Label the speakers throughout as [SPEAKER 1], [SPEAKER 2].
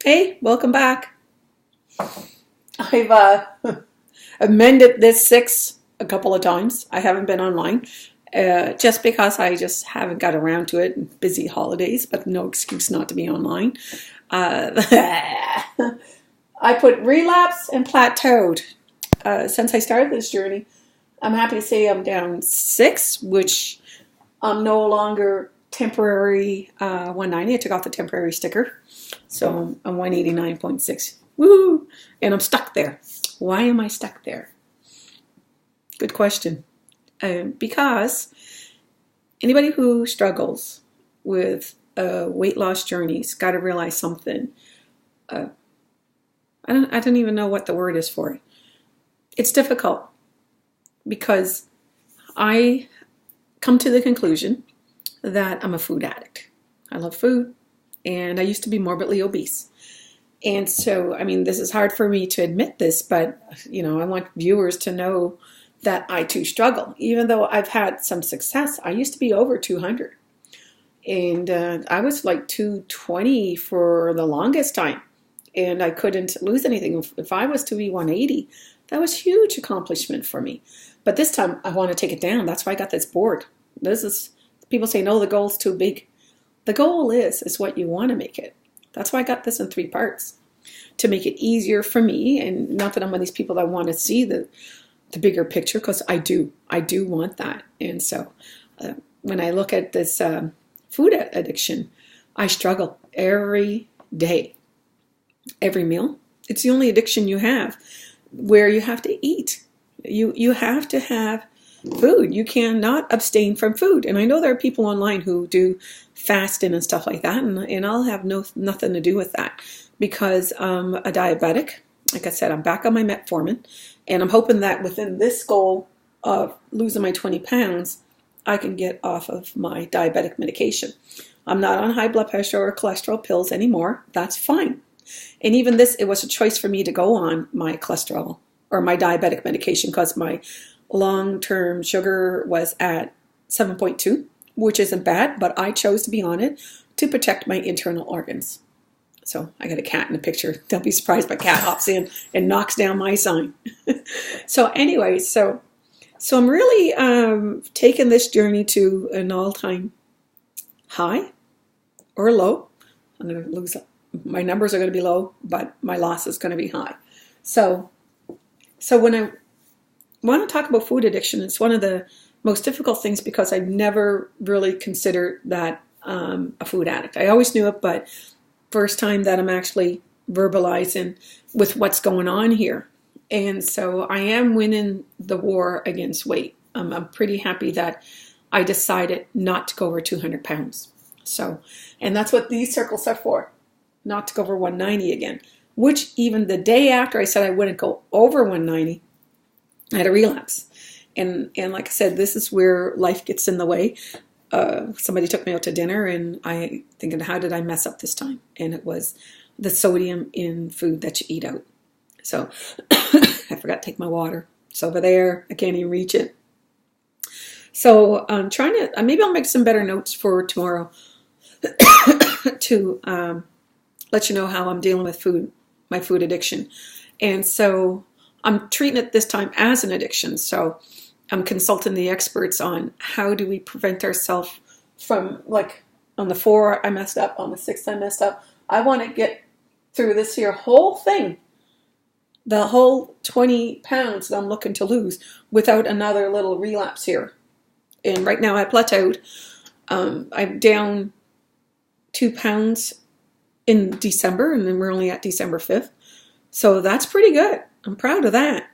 [SPEAKER 1] Hey, welcome back. I've amended this 6 a couple of times. I haven't been online just because I just haven't got around to it. Busy holidays, but no excuse not to be online. Uh, I put relapse and plateaued. Since I started this journey, I'm happy to say I'm down 6, which I'm no longer temporary 190. I took off the temporary sticker. So I'm 189.6. Woo! And I'm stuck there. Why am I stuck there? Good question. Because anybody who struggles with weight loss journeys got to realize something. I don't even know what the word is for it. It's difficult because I come to the conclusion that I'm a food addict. I love food, and I used to be morbidly obese. And so, I mean, this is hard for me to admit this, but, I want viewers to know that I too struggle. Even though I've had some success, I used to be over 200. And I was like 220 for the longest time. And I couldn't lose anything. If I was to be 180, that was a huge accomplishment for me. But this time, I want to take it down. That's why I got this board. People say, no, the goal's too big. The goal is what you want to make it. That's why I got this in 3 parts, to make it easier for me. And not that I'm one of these people that want to see the bigger picture, because I do want that. And so when I look at this food addiction, I struggle every day, every meal. It's the only addiction you have where you have to eat. You have to have food. You cannot abstain from food. And I know there are people online who do fasting and stuff like that, and I'll have nothing to do with that because I'm a diabetic. Like I said, I'm back on my metformin, and I'm hoping that within this goal of losing my 20 pounds, I can get off of my diabetic medication. I'm not on high blood pressure or cholesterol pills anymore. That's fine. And even this, it was a choice for me to go on my cholesterol or my diabetic medication because my long-term sugar was at 7.2, which isn't bad, but I chose to be on it to protect my internal organs. So I got a cat in the picture. Don't be surprised my cat hops in and knocks down my sign. So anyway, so I'm really taking this journey to an all-time high or low. I'm going to lose, my numbers are going to be low, but my loss is going to be high. So when I want to talk about food addiction, it's one of the most difficult things because I've never really considered that a food addict. I always knew it, but first time that I'm actually verbalizing with what's going on here. And so I am winning the war against weight. I'm pretty happy that I decided not to go over 200 pounds. So, and that's what these circles are for, not to go over 190 again, which even the day after I said I wouldn't go over 190, I had a relapse. And like I said, this is where life gets in the way. Somebody took me out to dinner and I thinking, how did I mess up this time? And it was the sodium in food that you eat out. So I forgot to take my water. It's over there. I can't even reach it. So I'm trying to, maybe I'll make some better notes for tomorrow to let you know how I'm dealing with food, my food addiction. And so I'm treating it this time as an addiction. So I'm consulting the experts on how do we prevent ourselves from, like, on the 4 I messed up, on the 6 I messed up. I want to get through this here whole thing, the whole 20 pounds that I'm looking to lose without another little relapse here. And right now I plateaued. I'm down 2 pounds in December, and then we're only at December 5th. So that's pretty good. I'm proud of that.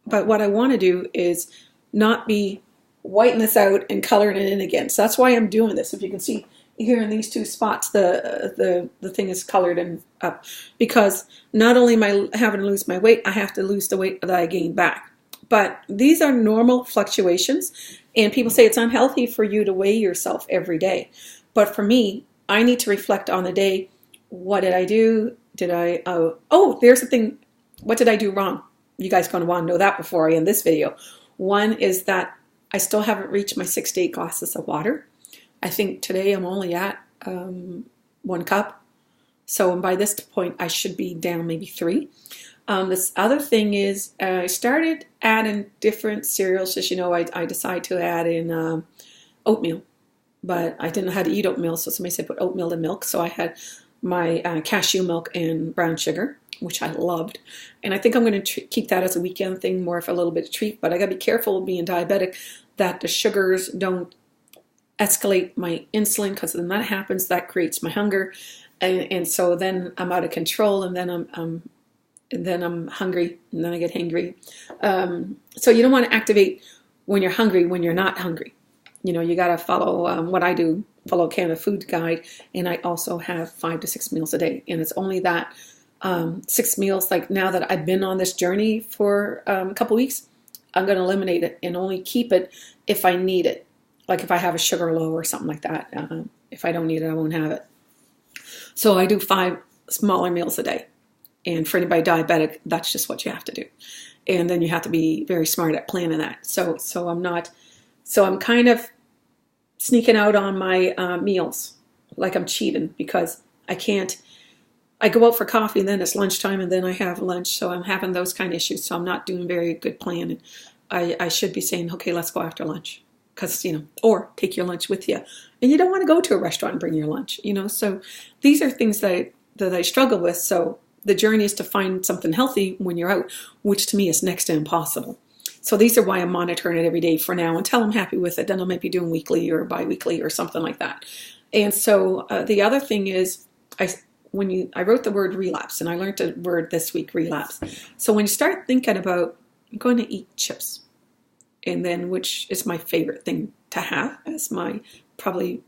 [SPEAKER 1] But what I want to do is not be whiting this out and coloring it in again. So that's why I'm doing this. If you can see here in these 2 spots, the thing is colored and up. Because not only am I having to lose my weight, I have to lose the weight that I gained back. But these are normal fluctuations. And people say it's unhealthy for you to weigh yourself every day. But for me, I need to reflect on the day. What did I do? There's the thing. What did I do wrong? You guys going to want to know that before I end this video. One is that I still haven't reached my 6 to 8 glasses of water. I think today I'm only at 1 cup. So by this point, I should be down maybe 3. This other thing is I started adding different cereals. As you know, I decided to add in oatmeal, but I didn't know how to eat oatmeal, so somebody said put oatmeal in milk. So I had my cashew milk and brown sugar, which I loved. And I think I'm going to keep that as a weekend thing, more of a little bit of treat. But I got to be careful being diabetic that the sugars don't escalate my insulin, because when that happens, that creates my hunger. And so then I'm out of control, and then I'm hungry, and then I get hangry. So you don't want to activate when you're hungry when you're not hungry. You got to follow what I do, follow Canada Food Guide, and I also have 5 to 6 meals a day. And it's only that 6 meals, like now that I've been on this journey for a couple weeks, I'm going to eliminate it and only keep it if I need it. Like if I have a sugar low or something like that. If I don't need it, I won't have it. So I do 5 smaller meals a day. And for anybody diabetic, that's just what you have to do. And then you have to be very smart at planning that. So I'm kind of sneaking out on my meals, like I'm cheating, because I go out for coffee and then it's lunchtime and then I have lunch. So I'm having those kind of issues. So I'm not doing very good planning. I should be saying, okay, let's go after lunch. Because, or take your lunch with you. And you don't want to go to a restaurant and bring your lunch, So these are things that I struggle with. So the journey is to find something healthy when you're out, which to me is next to impossible. So these are why I'm monitoring it every day for now until I'm happy with it. Then I might be doing weekly or bi-weekly or something like that. And so the other thing is I wrote the word relapse, and I learned the word this week, relapse. So when you start thinking about, I'm going to eat chips, and then which is my favorite thing to have as my probably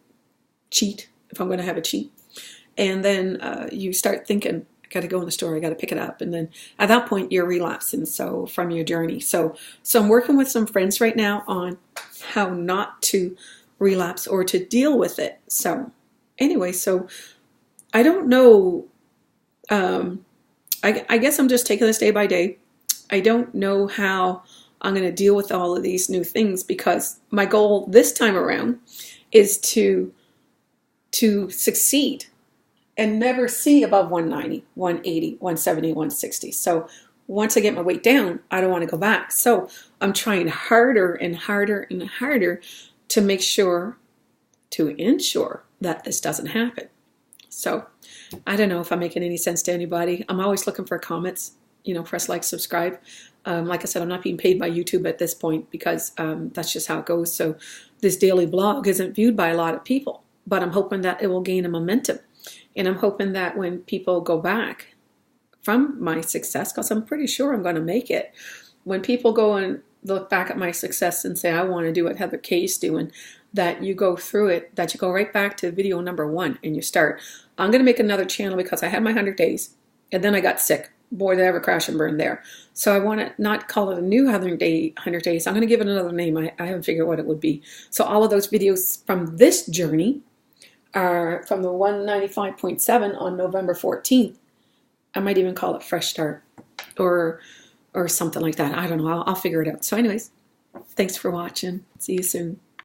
[SPEAKER 1] cheat, if I'm going to have a cheat. And then you start thinking, I got to go in the store, I got to pick it up. And then at that point, you're relapsing from your journey. So I'm working with some friends right now on how not to relapse or to deal with it. So anyway, so I don't know. I guess I'm just taking this day by day. I don't know how I'm going to deal with all of these new things, because my goal this time around is to succeed and never see above 190, 180, 170, 160. So once I get my weight down, I don't want to go back. So I'm trying harder and harder and harder to make sure, to ensure that this doesn't happen. So I don't know if I'm making any sense to anybody. I'm always looking for comments, press like, subscribe. Like I said, I'm not being paid by YouTube at this point, because that's just how it goes. So this daily blog isn't viewed by a lot of people, but I'm hoping that it will gain a momentum. And I'm hoping that when people go back from my success, because I'm pretty sure I'm going to make it, when people go and look back at my success and say, I want to do what Heather Kay's doing, that you go through it, that you go right back to video number 1 and you start. I'm going to make another channel because I had my 100 days and then I got sick. Boy, did I ever crash and burn there. So I want to not call it a new 100 days. I'm going to give it another name. I haven't figured what it would be. So all of those videos from this journey are from the 195.7 on November 14th. I might even call it Fresh Start or something like that. I don't know. I'll figure it out. So anyways, thanks for watching. See you soon.